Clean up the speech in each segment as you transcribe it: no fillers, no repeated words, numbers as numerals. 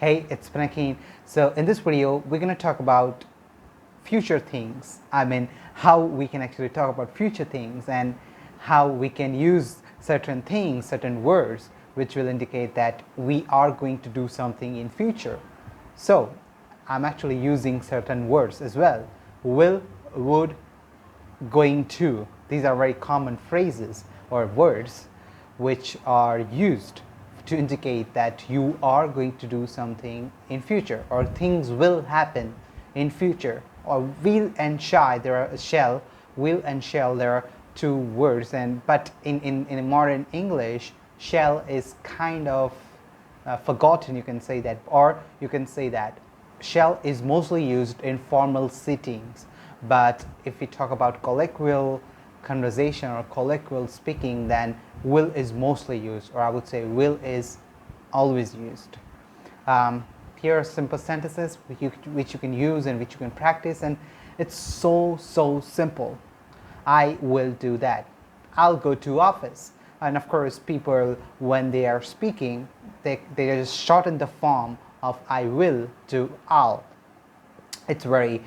Hey, it's Pinakin. So in this video, we're going to talk about future things. I mean, how we can actually talk about future things and how we can use certain things, certain words, which will indicate that we are going to do something in future. So I'm actually using certain words as well. Will, would, going to. These are very common phrases or words which are used to indicate that you are going to do something in future or things will happen in future. Or will and shall, there are shall, will and shall, there are two words, and but in modern English, shall is kind of forgotten, you can say that, or you can say that shall is mostly used in formal settings. But if we talk about colloquial conversation or colloquial speaking, then will is mostly used, or I would say will is always used. Here are simple sentences which you can use and which you can practice, and it's so simple. I will do that. I'll go to office. And of course, people, when they are speaking, they just shorten the form of I will to I'll. It's very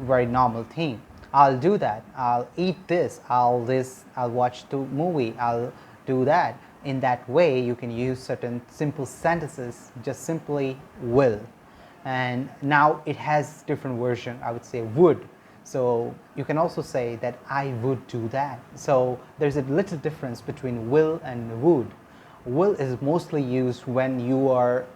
normal thing. I'll do that. I'll eat this. I'll watch the movie. I'll do that. In that way, you can use certain simple sentences, just simply will. And now it has different version. I would say would. So you can also say that I would do that. So there's a little difference between will and would. Will is mostly used when you are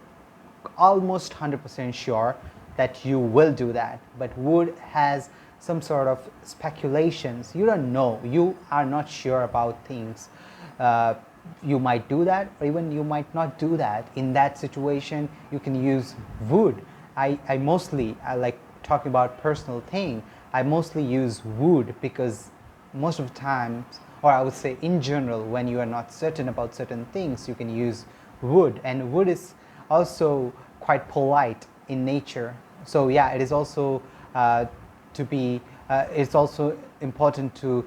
almost 100% sure that you will do that, but would has some sort of speculations. You don't know, you are not sure about things. You might do that, or even you might not do that. In that situation, you can use would. I like talking about personal thing. I mostly use would because most of the times, or I would say in general, when you are not certain about certain things, you can use would. And would is also quite polite in nature. So yeah, it is also it's also important to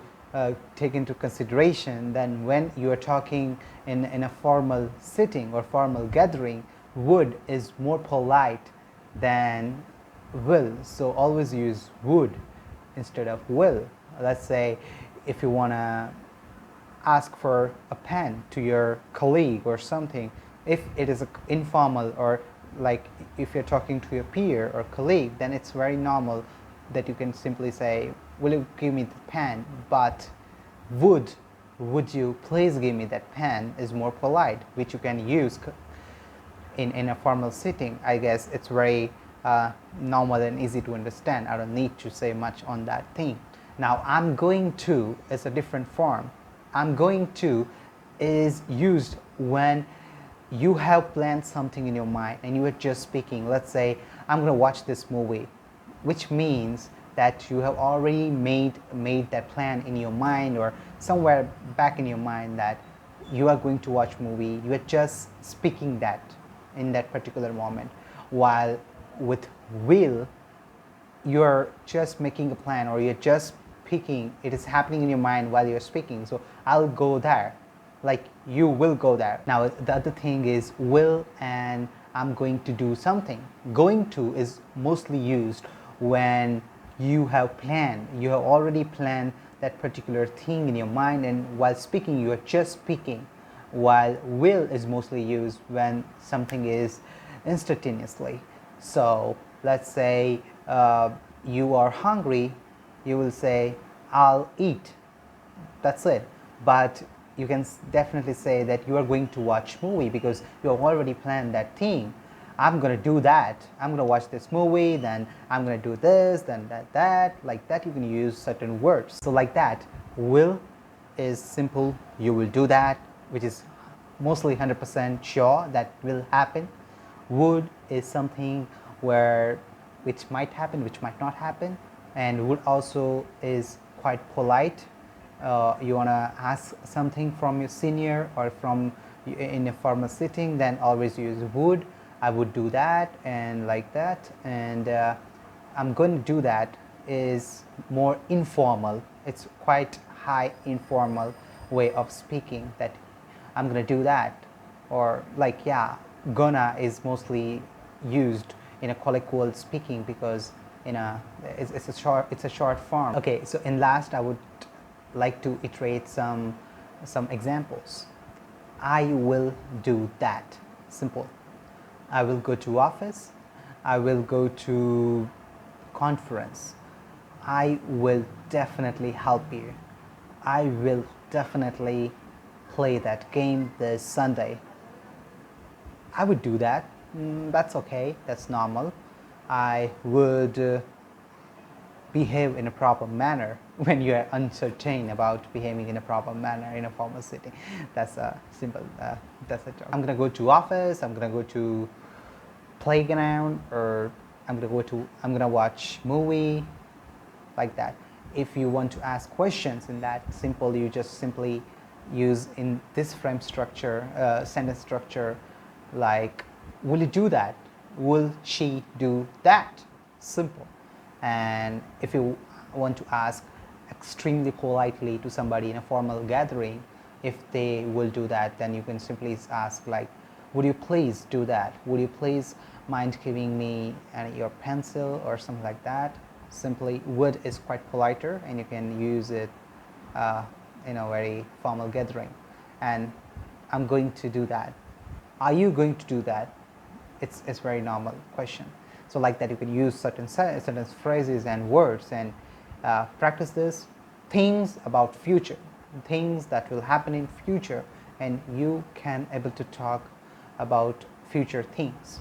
take into consideration that when you are talking in a formal sitting or formal gathering, would is more polite than will. So always use would instead of will. Let's say if you want to ask for a pen to your colleague or something, if it is informal, or like if you're talking to your peer or colleague, then it's very normal that you can simply say, will you give me the pen? But would you please give me that pen is more polite, which you can use in a formal setting. I guess it's very normal and easy to understand. I don't need to say much on that thing. Now I'm going to is a different form. I'm going to is used when you have planned something in your mind and you are just speaking. Let's say I'm going to watch this movie, which means that you have already made that plan in your mind or somewhere back in your mind that you are going to watch movie. You are just speaking that in that particular moment. While with will, you're just making a plan, or you're just speaking. It is happening in your mind while you're speaking. So I'll go there, like you will go there. Now the other thing is will and I'm going to do something. Going to is mostly used when you have planned, you have already planned that particular thing in your mind, and while speaking you are just speaking. While will is mostly used when something is instantaneously. So let's say you are hungry, you will say I'll eat. That's it. But you can definitely say that you are going to watch movie because you have already planned that thing. I'm going to do that. I'm going to watch this movie, then I'm going to do this, then that. Like that, you can use certain words. So like that, will is simple, you will do that, which is mostly 100% sure that will happen. Would is something which might happen, which might not happen. And would also is quite polite. You want to ask something from your senior or from in a formal setting, then always use would. I would do that and like that. And I'm going to do that is more informal. It's quite high informal way of speaking, that I'm going to do that, or like, yeah, gonna is mostly used in a colloquial speaking because it's a short form. Okay, so in last I would like to iterate some examples. I will do that. Simple. I will go to office. I will go to conference. I will definitely help you. I will definitely play that game this Sunday. I would do that. That's okay. That's normal. I would behave in a proper manner when you are uncertain about behaving in a proper manner in a formal setting. That's a simple. That's a joke. I'm gonna go to office. I'm gonna go to playground, or I'm gonna watch movie, like that. If you want to ask questions in that simple, you just simply use in this frame structure, sentence structure, like, will you do that? Will she do that? Simple. And if you want to ask extremely politely to somebody in a formal gathering if they will do that, then you can simply ask like, would you please do that? Would you please mind giving me your pencil or something like that? Simply, would is quite politer and you can use it in a very formal gathering. And I'm going to do that. Are you going to do that? It's very normal question. So like that you can use certain phrases and words and practice this. Things about future, things that will happen in future, and you can able to talk about future things.